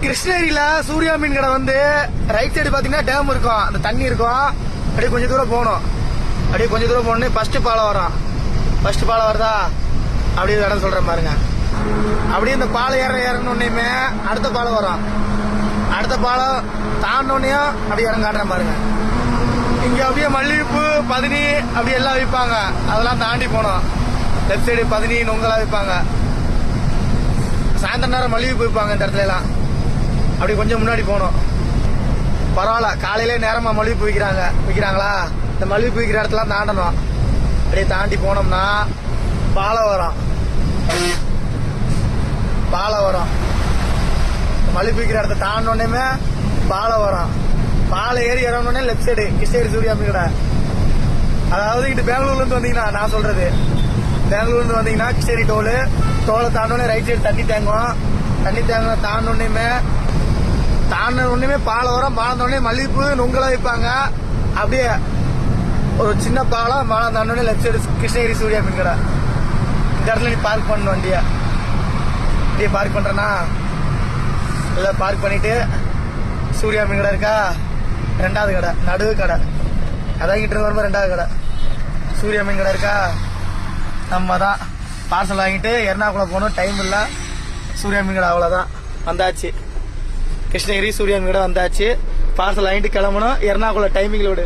கிருஷ்ணகிரியில சூர்யா மீன் கடை வந்து ரைட் சைடு பாத்தீங்கன்னா டேம் இருக்கும், அந்த தண்ணி இருக்கும். அப்படியே கொஞ்சம் தூரம் போகணும். அப்படியே கொஞ்சம் தூரம் போனோடனே ஃபர்ஸ்ட் பாலம் வரும். ஃபர்ஸ்ட் பாலம் வருதா, அப்படியே இடம் சொல்றேன் பாருங்க. அப்படியே இந்த பாலம் ஏறணுன்னே அடுத்த பாலம் வரும். அடுத்த பாலம் தாண்டோன்னையும் அப்படியே இடம் காட்டுறேன் பாருங்க. இங்க அப்படியே மல்லிகைப்பூ, பதினி அப்படி எல்லாம் விற்பாங்க. அதெல்லாம் தாண்டி போனோம். லெஃப்ட் சைடு பதினி, நொங்கெல்லாம் விற்பாங்க. சாயந்தரம் நேரம் மல்லிகைப்பூ விற்பாங்க இந்த இடத்துல எல்லாம். அப்படி கொஞ்சம் முன்னாடி போனோம். பரவாயில்ல, காலையிலே நேரமா மல்லிகைப்பூ விற்கிறாங்களா? இந்த மல்லிகைப்பூ விற்கிற இடத்துல தாண்டணும். அப்படியே தாண்டி போனோம்னா பாலம் வரும். மல்லிகைப்பூ விற்கிற இடத்த தாண்டோன்னே பாலம் வரும். பாலம் ஏறி இறங்கணுன்னே லெஃப்ட் சைடு கிருஷ்ணகிரி சூர்யா மீன் கடை. அதாவது இங்கிட்டு பெங்களூர்ல இருந்து வந்தீங்கன்னா, நான் சொல்றது பெங்களூர்ல இருந்து வந்தீங்கன்னா கிருஷ்ணகிரி டோலை தாண்டோன்னே ரைட் சைடு தண்ணி தேங்கும். தாண்டினே பாலம் வரும். பாலம் தாண்டோடனே மல்லிகைப்பூ, நொங்கெல்லாம் வைப்பாங்க. அப்படியே ஒரு சின்ன பாலம் தாண்டோடனே லெஃப்ட் சைடு கிருஷ்ணகிரி சூர்யா மீன் கடை. இந்த இடத்துல நீ பார்க் பண்ணணும் வண்டியை. இப்படியே பார்க் பண்றேன்னா இல்லை, பார்க் பண்ணிட்டு சூர்யா மீன் கடை இருக்கா, ரெண்டாவது கடை, நடுவு கடை, அதான் கிட்ட வரும்போது ரெண்டாவது கடை சூர்யா மீன் கடை இருக்கா. நம்ம தான் பார்சல் வாங்கிட்டு எர்ணாகுளம் போகணும், டைம் இல்லை. சூர்யா மீன் கடை அவ்வளோதான், வந்தாச்சு. கிருஷ்ணகிரி சூர்யா மீன் கடை வந்தாச்சு. பார்சல் வாங்கிட்டு கிளம்பணும். Ernakulam timing load.